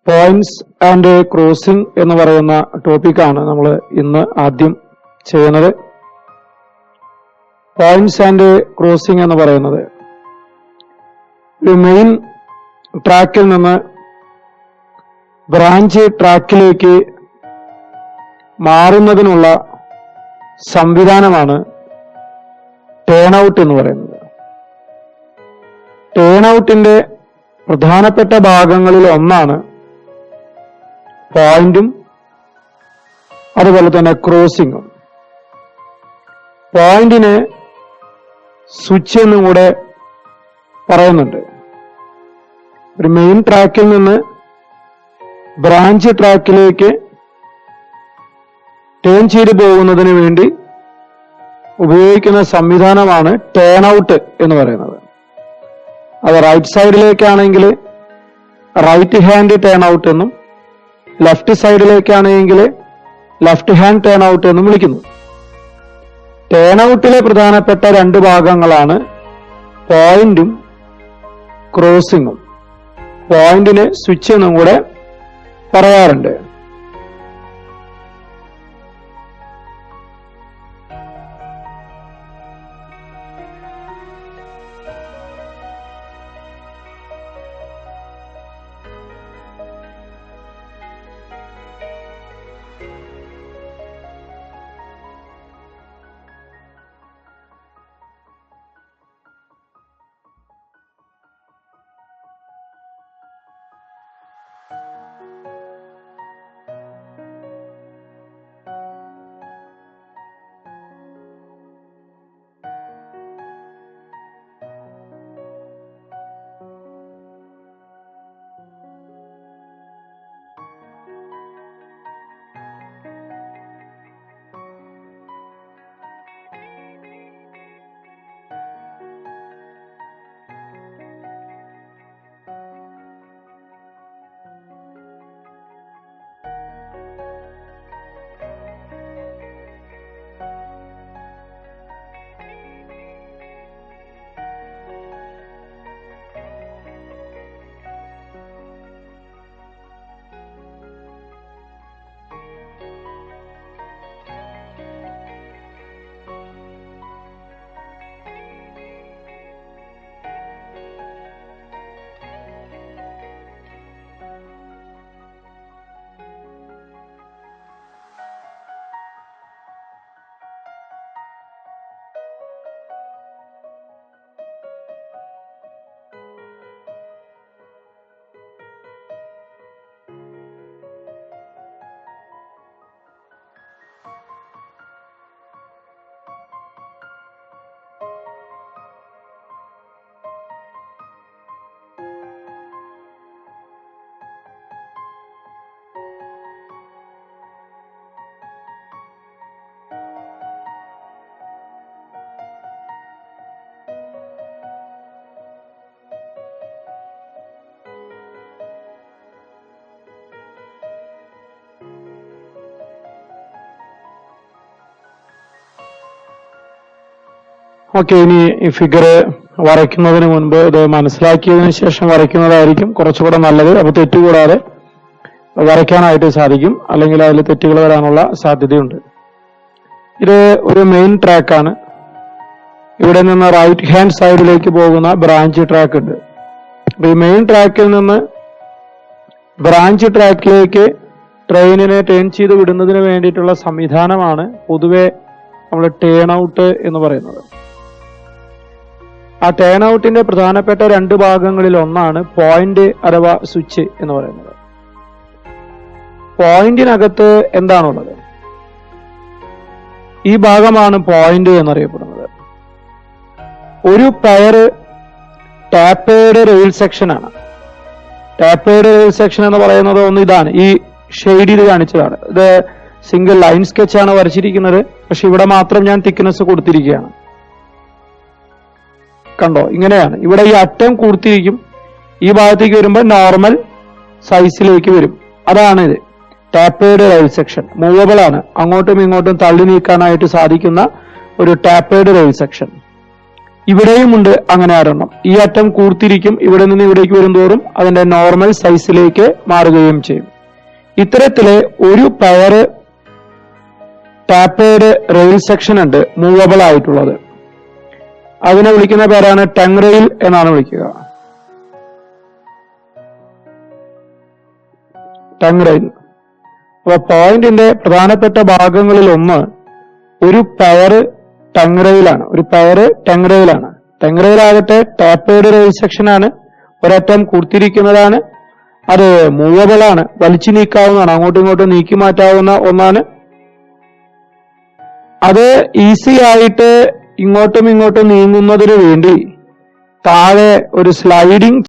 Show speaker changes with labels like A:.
A: Points and crossing എന്ന് പറയുന്ന ടോപ്പിക്കാണ് നമ്മൾ ഇന്ന് ആദ്യം ചെയ്യുന്നത്. പോയിന്റ്സ് ആൻഡ് ക്രോസിംഗ് എന്ന് പറയുന്നത് ഒരു മെയിൻ ട്രാക്കിൽ നിന്ന് ബ്രാഞ്ച് ട്രാക്കിലേക്ക് മാറുന്നതിനുള്ള സംവിധാനമാണ് ടേൺ ഔട്ട് എന്ന് പറയുന്നത്. ടേൺ ഔട്ടിന്റെ പ്രധാനപ്പെട്ട ഭാഗങ്ങളിൽ ഒന്നാണ് പോയിന്റും അതുപോലെ തന്നെ ക്രോസിംഗും. പോയിന്റിന് സ്വിച്ച് എന്നും കൂടെ പറയുന്നുണ്ട്. ഒരു മെയിൻ ട്രാക്കിൽ നിന്ന് ബ്രാഞ്ച് ട്രാക്കിലേക്ക് ടേൺ ചെയ്തു പോകുന്നതിന് വേണ്ടി ഉപയോഗിക്കുന്ന സംവിധാനമാണ് ടേൺ ഔട്ട് എന്ന് പറയുന്നത്. അത് റൈറ്റ് സൈഡിലേക്കാണെങ്കിൽ റൈറ്റ് ഹാൻഡ് ടേൺ ഔട്ട് എന്നും ലെഫ്റ്റ് സൈഡിലേക്കാണെങ്കിൽ ലെഫ്റ്റ് ഹാൻഡ് ടേൺ ഔട്ട് എന്നും വിളിക്കുന്നു. ടേൺ ഔട്ടിലെ പ്രധാനപ്പെട്ട രണ്ട് ഭാഗങ്ങളാണ് പോയിന്റും ക്രോസിംഗും. പോയിന്റിന് സ്വിച്ച് എന്നും കൂടെ പറയാറുണ്ട്. ഓക്കെ, ഇനി ഈ ഫിഗർ വരയ്ക്കുന്നതിന് മുൻപ് ഇത് മനസ്സിലാക്കിയതിനു ശേഷം വരയ്ക്കുന്നതായിരിക്കും കുറച്ചുകൂടെ നല്ലത്. അപ്പൊ തെറ്റുകൂടാതെ വരയ്ക്കാനായിട്ട് സാധിക്കും, അല്ലെങ്കിൽ അതിൽ തെറ്റുകൾ വരാനുള്ള സാധ്യതയുണ്ട്. ഇത് ഒരു മെയിൻ ട്രാക്കാണ്. ഇവിടെ നിന്ന് റൈറ്റ് ഹാൻഡ് സൈഡിലേക്ക് പോകുന്ന ബ്രാഞ്ച് ട്രാക്ക് ഉണ്ട്. അപ്പൊ ഈ മെയിൻ ട്രാക്കിൽ നിന്ന് ബ്രാഞ്ച് ട്രാക്കിലേക്ക് ട്രെയിനിനെ ടേൺ ചെയ്ത് വിടുന്നതിന് വേണ്ടിയിട്ടുള്ള സംവിധാനമാണ് പൊതുവെ നമ്മൾ ടേൺ ഔട്ട് എന്ന് പറയുന്നത്. ആ ടേൺ ഔട്ടിന്റെ പ്രധാനപ്പെട്ട രണ്ട് ഭാഗങ്ങളിൽ ഒന്നാണ് പോയിന്റ് അഥവാ സ്വിച്ച് എന്ന് പറയുന്നത്. പോയിന്റിനകത്ത് എന്താണുള്ളത്? ഈ ഭാഗമാണ് പോയിന്റ് എന്നറിയപ്പെടുന്നത്. ഒരു പെയർ ടാപ്പേഡ് റെയിൽ സെക്ഷൻ ആണ്. ടാപ്പേഡ് റെയിൽ സെക്ഷൻ എന്ന് പറയുന്നത് ഒന്ന് ഇതാണ്, ഈ ഷെയ്ഡ് ചെയ്ത് കാണിച്ചതാണ്. ഇത് സിംഗിൾ ലൈൻ സ്കെച്ച് ആണ് വരച്ചിരിക്കുന്നത്, പക്ഷെ ഇവിടെ മാത്രം ഞാൻ തിക്നെസ് കൊടുത്തിരിക്കുകയാണ്. കണ്ടോ, ഇങ്ങനെയാണ്. ഇവിടെ ഈ അറ്റം കൊടുത്തിരിക്കും, ഈ ഭാഗത്തേക്ക് വരുമ്പോൾ നോർമൽ സൈസിലേക്ക് വരും. അതാണ് ഇത് ടാപ്പേഡ് റെയിൽ സെക്ഷൻ. മൂവബിൾ ആണ്, അങ്ങോട്ടും ഇങ്ങോട്ടും തള്ളി നീക്കാനായിട്ട് സാധിക്കുന്ന ഒരു ടാപ്പേഡ് റെയിൽ സെക്ഷൻ. ഇവിടെയും ഉണ്ട് അങ്ങനെ ഒരെണ്ണം. ഈ അറ്റം കൂർത്തിരിക്കും, ഇവിടെ നിന്ന് ഇവിടേക്ക് വരുന്തോറും അതിന്റെ നോർമൽ സൈസിലേക്ക് മാറുകയും ചെയ്യും. ഇത്തരത്തില് ഒരു പയറ് ടാപ്പേഡ് റെയിൽ സെക്ഷൻ ഉണ്ട് മൂവബിൾ ആയിട്ടുള്ളത്. അതിനെ വിളിക്കുന്ന പേരാണ് ടങ് റെയിൽ എന്നാണ് വിളിക്കുക. Tongue rail. അപ്പൊ പോയിന്റിന്റെ പ്രധാനപ്പെട്ട ഭാഗങ്ങളിൽ ഒന്ന് ഒരു പയറ് ടങ് റെയിലാണ്. ഒരു പയറ് ടങ് റെയിലാണ്. ടങ് റെയിലാകട്ടെ ടാപ്പേഡ് റെയിൽ സെക്ഷൻ ആണ്. ഒരറ്റം കൂർത്തിരിക്കുന്നതാണ്. അത് മൂവബിൾ ആണ്, വലിച്ചു നീക്കാവുന്നതാണ്, അങ്ങോട്ടും ഇങ്ങോട്ടും നീക്കി മാറ്റാവുന്ന ഒന്നാണ്. അത് ഈസി ആയിട്ട് ഇങ്ങോട്ടും ഇങ്ങോട്ടും നീങ്ങുന്നതിന് വേണ്ടി താഴെ ഒരു സ്ലൈഡിംഗ്